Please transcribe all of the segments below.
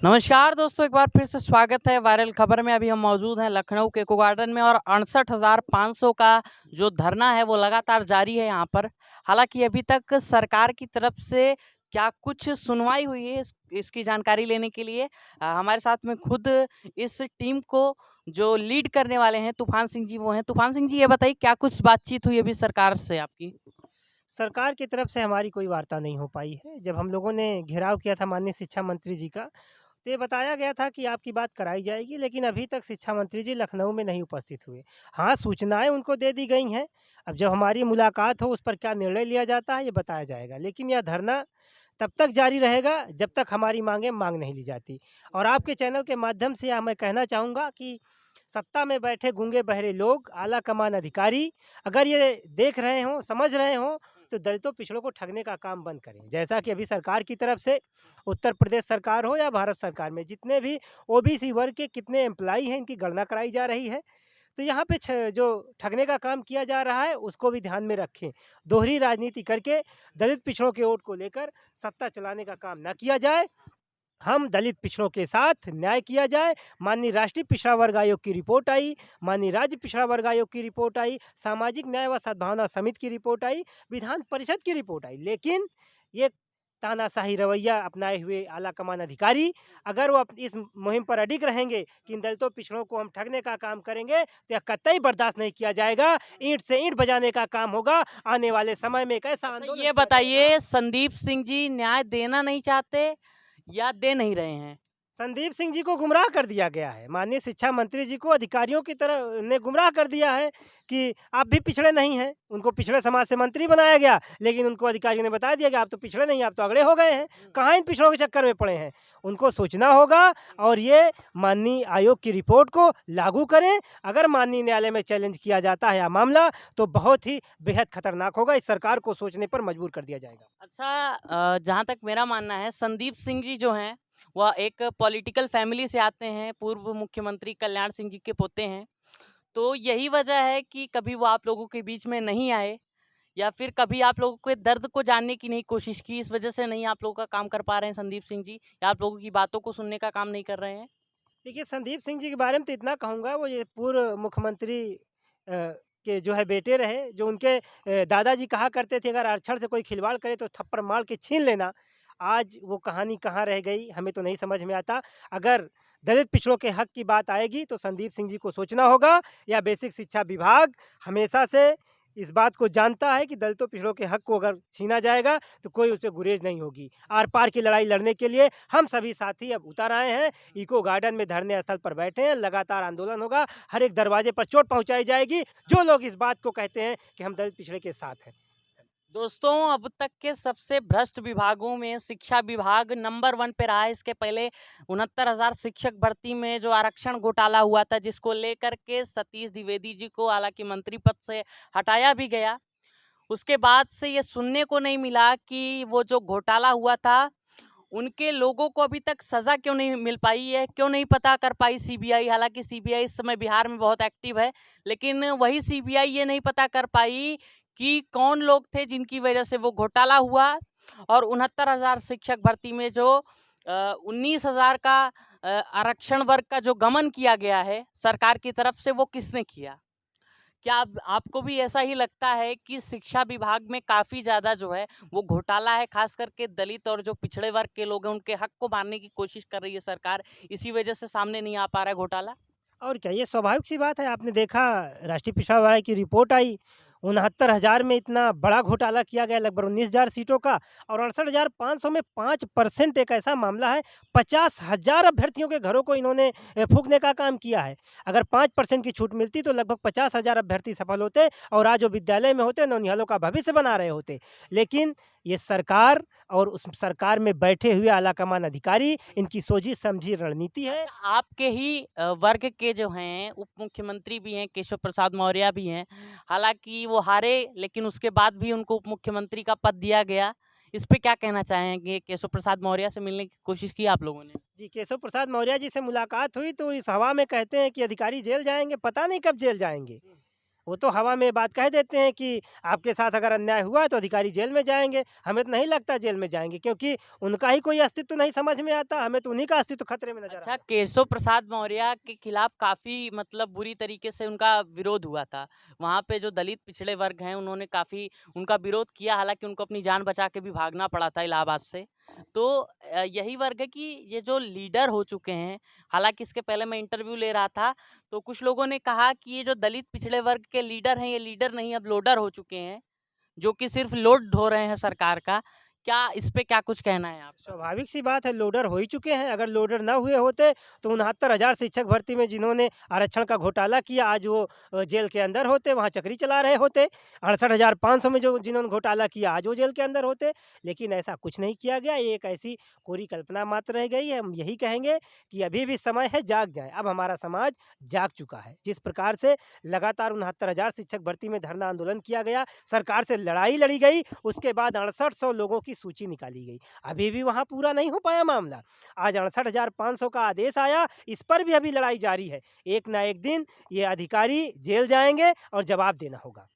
नमस्कार दोस्तों, एक बार फिर से स्वागत है वायरल खबर में। अभी हम मौजूद हैं लखनऊ के इको गार्डन में और 68,500 का जो धरना है वो लगातार जारी है यहाँ पर। हालांकि अभी तक सरकार की तरफ से क्या कुछ सुनवाई हुई है इसकी जानकारी लेने के लिए हमारे साथ में खुद इस टीम को जो लीड करने वाले हैं तूफान सिंह जी वो हैं। तूफान सिंह जी, ये बताइए क्या कुछ बातचीत हुई अभी सरकार से आपकी? सरकार की तरफ से हमारी कोई वार्ता नहीं हो पाई है। जब हम लोगों ने घेराव किया था माननीय शिक्षा मंत्री जी का, तो ये बताया गया था कि आपकी बात कराई जाएगी, लेकिन अभी तक शिक्षा मंत्री जी लखनऊ में नहीं उपस्थित हुए। हाँ, सूचनाएँ उनको दे दी गई हैं। अब जब हमारी मुलाकात हो, उस पर क्या निर्णय लिया जाता है, ये बताया जाएगा। लेकिन यह धरना तब तक जारी रहेगा, जब तक हमारी माँगें माँग नहीं ली जाती। और आपके चैनल के माध्यम से मैं कहना चाहूँगा कि सत्ता में बैठे गूंगे-बहरे लोग, आला कमान अधिकारी अगर ये देख रहे हों, समझ रहे हों, तो दलितों, पिछड़ों को ठगने का काम बंद करें। जैसा कि अभी सरकार की तरफ से उत्तर प्रदेश सरकार हो या भारत सरकार में जितने भी ओबीसी वर्ग के कितने एम्प्लॉयी हैं, इनकी गणना कराई जा रही है। तो यहाँ पे जो ठगने का काम किया जा रहा है, उसको भी ध्यान में रखें। दोहरी राजनीति करके दलित पिछड़ों के वोट को लेकर सत्ता चलाने का काम ना किया जाए। हम दलित पिछड़ों के साथ न्याय किया जाए। माननीय राष्ट्रीय पिछड़ा वर्ग आयोग की रिपोर्ट आई, माननीय राज्य पिछड़ा वर्ग आयोग की रिपोर्ट आई, सामाजिक न्याय व सद्भावना समिति की रिपोर्ट आई, विधान परिषद की रिपोर्ट आई। लेकिन ये तानाशाही रवैया अपनाए हुए आलाकमान अधिकारी अगर वो इस मुहिम पर अडिग रहेंगे कि इन दलितों पिछड़ों को हम ठगने का काम करेंगे, तो यह कतई बर्दाश्त नहीं किया जाएगा। ईंट से ईंट बजाने का काम होगा। आने वाले समय में एक ऐसा अच्छा, आंदोलन ये किया जाएगा। बताइए, संदीप सिंह जी न्याय देना नहीं चाहते या दे नहीं रहे हैं? संदीप सिंह जी को गुमराह कर दिया गया है। माननीय शिक्षा मंत्री जी को अधिकारियों की तरह ने गुमराह कर दिया है कि आप भी पिछड़े नहीं हैं। उनको पिछड़े समाज से मंत्री बनाया गया, लेकिन उनको अधिकारियों ने बता दिया कि आप तो पिछड़े नहीं, आप तो अगड़े हो गए हैं। कहाँ इन पिछड़ों के चक्कर में पड़े हैं? उनको सोचना होगा और ये माननीय आयोग की रिपोर्ट को लागू करें। अगर माननीय न्यायालय में चैलेंज किया जाता है यह मामला, तो बहुत ही बेहद खतरनाक होगा। इस सरकार को सोचने पर मजबूर कर दिया जाएगा। अच्छा, जहाँ तक मेरा मानना है, संदीप सिंह जी जो हैं वह एक पॉलिटिकल फैमिली से आते हैं, पूर्व मुख्यमंत्री कल्याण सिंह जी के पोते हैं। तो यही वजह है कि कभी वो आप लोगों के बीच में नहीं आए या फिर कभी आप लोगों के दर्द को जानने की नहीं कोशिश की, इस वजह से नहीं आप लोगों का काम कर पा रहे हैं संदीप सिंह जी, या आप लोगों की बातों को सुनने का काम नहीं कर रहे हैं? देखिए, संदीप सिंह जी के बारे में तो इतना कहूँगा, वो ये पूर्व मुख्यमंत्री के जो है बेटे रहे, जो उनके दादाजी कहा करते थे, अगर आरक्षण से कोई खिलवाड़ करे तो थप्पड़ मार के छीन लेना। आज वो कहानी कहाँ रह गई, हमें तो नहीं समझ में आता। अगर दलित पिछड़ों के हक की बात आएगी, तो संदीप सिंह जी को सोचना होगा या बेसिक शिक्षा विभाग हमेशा से इस बात को जानता है कि दलितों पिछड़ों के हक को अगर छीना जाएगा, तो कोई उस पे गुरेज नहीं होगी। आर-पार की लड़ाई लड़ने के लिए हम सभी साथी अब उतर आए हैं। इको गार्डन में धरने स्थल पर बैठे हैं, लगातार आंदोलन होगा, हर एक दरवाजे पर चोट पहुँचाई जाएगी, जो लोग इस बात को कहते हैं कि हम दलित पिछड़े के साथ हैं। दोस्तों, अब तक के सबसे भ्रष्ट विभागों में शिक्षा विभाग नंबर 1 पे रहा है। इसके पहले 69,000 शिक्षक भर्ती में जो आरक्षण घोटाला हुआ था, जिसको लेकर के सतीश द्विवेदी जी को हालांकि मंत्री पद से हटाया भी गया। उसके बाद से ये सुनने को नहीं मिला कि वो जो घोटाला हुआ था, उनके लोगों को अभी तक सज़ा क्यों नहीं मिल पाई है, क्यों नहीं पता कर पाई सीबीआई। हालाँकि सीबीआई इस समय बिहार में बहुत एक्टिव है, लेकिन वही सीबीआई ये नहीं पता कर पाई कि कौन लोग थे जिनकी वजह से वो घोटाला हुआ और 69,000 शिक्षक भर्ती में जो 19,000 का आरक्षण वर्ग का जो गमन किया गया है सरकार की तरफ से, वो किसने किया? क्या आपको भी ऐसा ही लगता है कि शिक्षा विभाग में काफ़ी ज़्यादा जो है वो घोटाला है, खास करके दलित और जो पिछड़े वर्ग के लोग हैं उनके हक को मारने की कोशिश कर रही है सरकार, इसी वजह से सामने नहीं आ पा रहा है घोटाला? और क्या, ये स्वाभाविक सी बात है। आपने देखा राष्ट्रीय पिछड़ा वर्ग की रिपोर्ट आई, 69,000 में इतना बड़ा घोटाला किया गया, लगभग 19,000 सीटों का। और 68,500 में 5% एक ऐसा मामला है, 50,000 अभ्यर्थियों के घरों को इन्होंने फूँकने का काम किया है। अगर 5% की छूट मिलती तो लगभग 50,000 अभ्यर्थी सफल होते और आज वो विद्यालय में होते, नौनिहालों का भविष्य बना रहे होते। लेकिन ये सरकार और उस सरकार में बैठे हुए आलाकमान अधिकारी, इनकी सोची-समझी रणनीति है। अच्छा, आपके ही वर्ग के जो हैं उप मुख्यमंत्री भी हैं, केशव प्रसाद मौर्य भी हैं। हालाँकि वो हारे, लेकिन उसके बाद भी उनको उप मुख्यमंत्री का पद दिया गया। इस पे क्या कहना चाहेंगे? केशव प्रसाद मौर्य से मिलने की कोशिश की आप लोगों ने? जी, केशव प्रसाद मौर्य जी से मुलाकात हुई तो इस हवा में कहते हैं कि अधिकारी जेल जाएँगे, पता नहीं कब जेल जाएँगे। वो तो हवा में बात कह देते हैं कि आपके साथ अगर अन्याय हुआ तो अधिकारी जेल में जाएँगे। हमें तो नहीं लगता जेल में जाएँगे क्योंकि उनका ही कोई अस्तित्व नहीं समझ में आता, हमें तो उन्हीं का अस्तित्व खतरे में नज़र आ अच्छा, रहा है। केशव प्रसाद मौर्य के खिलाफ काफ़ी मतलब बुरी तरीके से उनका विरोध हुआ था। वहाँ पे जो दलित पिछड़े वर्ग हैं, उन्होंने काफ़ी उनका विरोध किया, हालाँकि उनको अपनी जान बचा के भी भागना पड़ा था इलाहाबाद से। तो यही वर्ग है कि ये जो लीडर हो चुके हैं, हालाँकि इसके पहले मैं इंटरव्यू ले रहा था, तो कुछ लोगों ने कहा कि ये जो दलित पिछड़े वर्ग के लीडर हैं, ये लीडर नहीं अब लोडर हो चुके हैं, जो कि सिर्फ़ लोड ढो रहे हैं सरकार का। क्या इस पे क्या कुछ कहना है आपका? स्वाभाविक सी बात है लोडर हो ही चुके हैं, अगर लोडर ना हुए होते तो 69,000 शिक्षक भर्ती में जिन्होंने आरक्षण का घोटाला किया आज वो जेल के अंदर होते, वहाँ चक्री चला रहे होते। 68,500 में जो जिन्होंने घोटाला किया आज वो जेल के अंदर होते, लेकिन ऐसा कुछ नहीं किया गया, ये एक ऐसी कोरी कल्पना मात्र रह गई है। हम यही कहेंगे कि अभी भी समय है जाग जाएँ, अब हमारा समाज जाग चुका है। जिस प्रकार से लगातार 69,000 शिक्षक भर्ती में धरना आंदोलन किया गया, सरकार से लड़ाई लड़ी गई, उसके बाद 6800 लोगों की सूची निकाली गई। अभी भी वहाँ पूरा नहीं हो पाया मामला। आज 68,500 का आदेश आया, इस पर भी अभी लड़ाई जारी है। एक ना एक दिन ये अधिकारी जेल जाएँगे और जवाब देना होगा।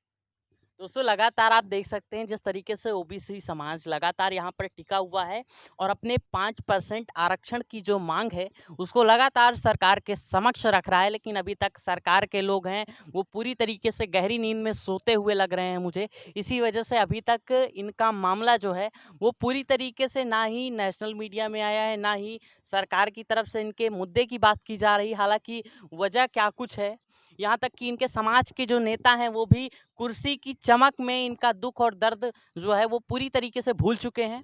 दोस्तों लगातार आप देख सकते हैं जिस तरीके से ओबीसी समाज लगातार यहाँ पर टिका हुआ है और अपने 5% आरक्षण की जो मांग है उसको लगातार सरकार के समक्ष रख रहा है, लेकिन अभी तक सरकार के लोग हैं वो पूरी तरीके से गहरी नींद में सोते हुए लग रहे हैं मुझे। इसी वजह से अभी तक इनका मामला जो है वो पूरी तरीके से ना ही नेशनल मीडिया में आया है, ना ही सरकार की तरफ से इनके मुद्दे की बात की जा रही। हालांकि वजह क्या कुछ है, यहाँ तक कि इनके समाज के जो नेता हैं वो भी कुर्सी की चमक में इनका दुख और दर्द जो है वो पूरी तरीके से भूल चुके हैं।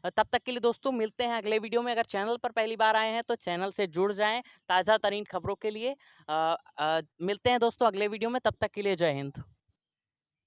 तब तक के लिए दोस्तों मिलते हैं अगले वीडियो में। अगर चैनल पर पहली बार आए हैं तो चैनल से जुड़ जाएं ताज़ा तरीन खबरों के लिए। मिलते हैं दोस्तों अगले वीडियो में, तब तक के लिए जय हिंद।